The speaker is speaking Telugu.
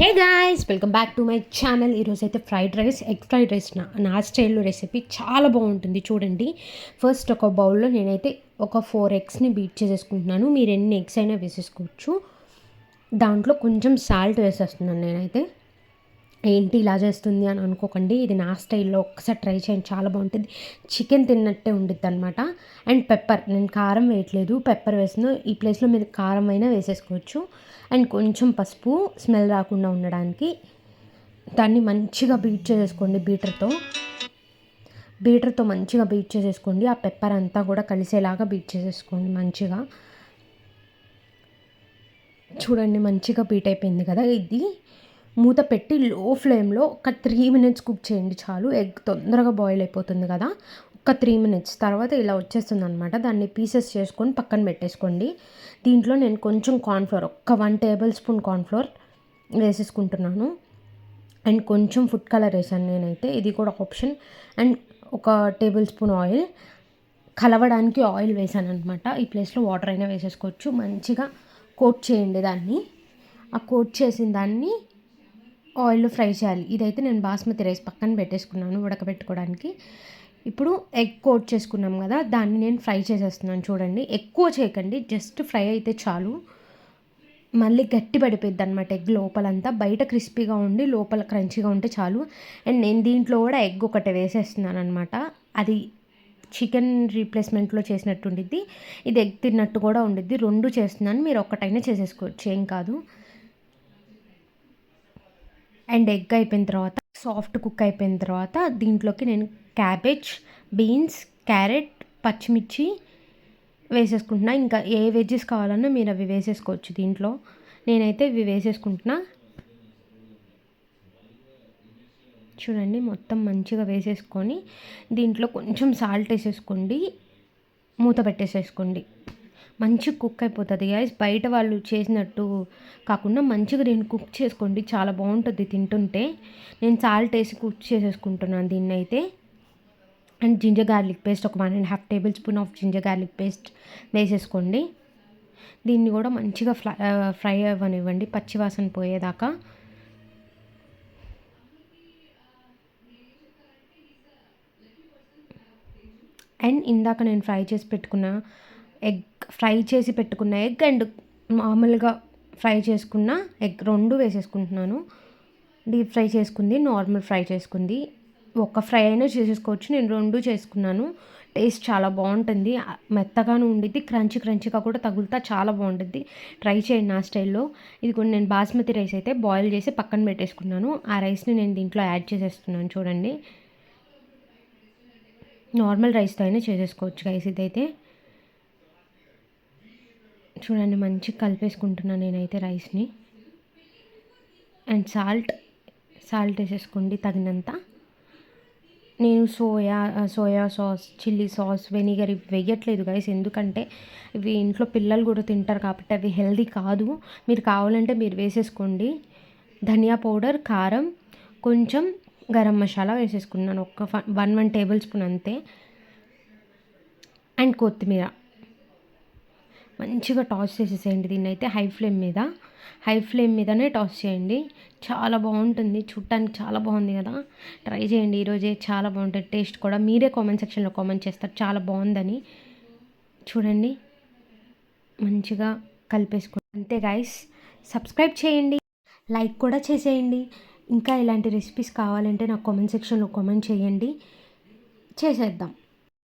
Hey guys, welcome back to my channel. ఈరోజు అయితే ఎగ్ ఫ్రైడ్ రైస్ నా స్టైల్లో రెసిపీ చాలా బాగుంటుంది. చూడండి, ఫస్ట్ ఒక బౌల్లో నేనైతే ఒక 4 ఎగ్స్ని బీట్ చేసేసుకుంటున్నాను. మీరు ఎన్ని ఎగ్స్ అయినా వేసేసుకోవచ్చు. దాంట్లో కొంచెం సాల్ట్ వేసేస్తున్నాను నేనైతే. ఏంటి ఇలా చేస్తుంది అని అనుకోకండి, ఇది నా స్టైల్లో ఒక్కసారి ట్రై చేయండి, చాలా బాగుంటుంది. చికెన్ తిన్నట్టే ఉండిద్ది అనమాట. అండ్ పెప్పర్, నేను కారం వేయట్లేదు, పెప్పర్ వేసిన ఈ ప్లేస్లో మీరు కారం అయినా వేసేసుకోవచ్చు. అండ్ కొంచెం పసుపు, స్మెల్ రాకుండా ఉండడానికి. దాన్ని మంచిగా బీట్ చేసేసుకోండి బీటర్తో మంచిగా బీట్ చేసేసుకోండి. ఆ పెప్పర్ అంతా కూడా కలిసేలాగా బీట్ చేసేసుకోండి మంచిగా. చూడండి, మంచిగా బీట్ అయిపోయింది కదా. ఇది మూత పెట్టి లో ఫ్లేమ్లో ఒక 3 మినిట్స్ కుక్ చేయండి చాలు. ఎగ్ తొందరగా బాయిల్ అయిపోతుంది కదా. ఒక 3 మినిట్స్ తర్వాత ఇలా వచ్చేస్తుంది అనమాట. దాన్ని పీసెస్ చేసుకొని పక్కన పెట్టేసుకోండి. దీంట్లో నేను కొంచెం కార్న్ఫ్లోర్, ఒక 1 టేబుల్ స్పూన్ కార్న్ఫ్లోర్ వేసేసుకుంటున్నాను. అండ్ కొంచెం ఫుడ్ కలర్ వేసాను నేనైతే, ఇది కూడా ఆప్షన్. అండ్ ఒక టేబుల్ స్పూన్ ఆయిల్, కలవడానికి ఆయిల్ వేసాను అనమాట. ఈ ప్లేస్లో వాటర్ అయినా వేసేసుకోవచ్చు. మంచిగా కోట్ చేయండి దాన్ని. ఆ కోట్ చేసిన దాన్ని ఆయిల్లో ఫ్రై చేయాలి. ఇదైతే నేను బాస్మతి రైస్ పక్కన పెట్టేసుకున్నాను ఉడకబెట్టుకోవడానికి. ఇప్పుడు ఎగ్ కోట్ చేసుకున్నాం కదా, దాన్ని నేను ఫ్రై చేసేస్తున్నాను. చూడండి, ఎక్కువ చేయకండి, జస్ట్ ఫ్రై అయితే చాలు. మళ్ళీ గట్టి పడిపోద్ది అనమాట ఎగ్ లోపలంతా. బయట క్రిస్పీగా ఉండి లోపల క్రంచీగా ఉంటే చాలు. అండ్ నేను దీంట్లో కూడా ఎగ్ ఒకటి వేసేస్తున్నాను అనమాట. అది చికెన్ రీప్లేస్మెంట్లో చేసినట్టు ఉండిద్ది, ఇది ఎగ్ తిన్నట్టు కూడా ఉండిద్ది. 2 చేస్తున్నాను, మీరు ఒక్కటైనా చేసేసుకోవచ్చు, ఏం కాదు. అండ్ ఎగ్ అయిపోయిన తర్వాత, సాఫ్ట్ కుక్ అయిపోయిన తర్వాత దీంట్లోకి నేను క్యాబేజ్, బీన్స్, క్యారెట్, పచ్చిమిర్చి వేసేసుకుంటున్నా. ఇంకా ఏ వెజ్జెస్ కావాలన్నా మీరు అవి వేసేసుకోవచ్చు దీంట్లో. నేనైతే ఇవి వేసేసుకుంటున్నా. చూడండి, మొత్తం మంచిగా వేసేసుకొని దీంట్లో కొంచెం సాల్ట్ వేసేసుకోండి, మూత పెట్టేసేసుకోండి. మంచిగా కుక్ అయిపోతుంది గైస్. బయట వాళ్ళు చేసినట్టు కాకుండా మంచిగా నేను కుక్ చేసుకోండి, చాలా బాగుంటుంది తింటుంటే. నేను సాల్ట్ వేసి కుక్ చేసేసుకుంటున్నాను దీన్ని అయితే. అండ్ జింజర్ గార్లిక్ పేస్ట్, ఒక 1.5 tablespoon of ginger garlic paste వేసేసుకోండి. దీన్ని కూడా మంచిగా ఫ్రై అవ్వనివ్వండి, పచ్చివాసన పోయేదాకా. అండ్ ఇందాక నేను ఫ్రై చేసి పెట్టుకున్న ఎగ్ అండ్ మామూలుగా ఫ్రై చేసుకున్న ఎగ్ 2 వేసేసుకుంటున్నాను. డీప్ ఫ్రై చేసుకుంది, నార్మల్ ఫ్రై చేసుకుంది, ఒక ఫ్రై అయినా చేసేసుకోవచ్చు. నేను 2 చేసుకున్నాను. టేస్ట్ చాలా బాగుంటుంది, మెత్తగాను ఉండిద్ది, క్రంచీగా కూడా తగులుతా, చాలా బాగుంటుంది. ట్రై చేయండి నా స్టైల్లో. ఇది కూడా నేను బాస్మతి రైస్ అయితే బాయిల్ చేసి పక్కన పెట్టేసుకున్నాను. ఆ రైస్ని నేను దీంట్లో యాడ్ చేసేస్తున్నాను. చూడండి, నార్మల్ రైస్తో అయినా చేసేసుకోవచ్చు గైస్. ఇదైతే చూడండి, మంచిగా కలిపేసుకుంటున్నాను నేనైతే రైస్ని. అండ్ సాల్ట్ వేసేసుకోండి తగినంత. నేను soya sauce, chilli sauce, vinegar ఇవి వేయట్లేదు గైస్, ఎందుకంటే ఇవి ఇంట్లో పిల్లలు కూడా తింటారు కాబట్టి అవి హెల్దీ కాదు. మీరు కావాలంటే మీరు వేసేసుకోండి. ధనియా పౌడర్, కారం, కొంచెం గరం మసాలా వేసేసుకున్నాను, ఒక 1 టేబుల్ స్పూన్ అంతే. అండ్ కొత్తిమీర మంచిగా టాస్ చేసేసేయండి. దీన్ని అయితే హై ఫ్లేమ్ మీదనే టాస్ చేయండి. చాలా బాగుంటుంది, చూడటానికి చాలా బాగుంది కదా. ట్రై చేయండి ఈరోజే, చాలా బాగుంటుంది టేస్ట్ కూడా. మీరే కామెంట్ సెక్షన్లో కామెంట్ చేస్తారు చాలా బాగుందని. చూడండి, మంచిగా కలిపేసుకోండి. అంతే గైస్, సబ్స్క్రైబ్ చేయండి, లైక్ కూడా చేసేయండి. ఇంకా ఇలాంటి రెసిపీస్ కావాలంటే నాకు కామెంట్ సెక్షన్లో కామెంట్ చేయండి, చేసేద్దాం.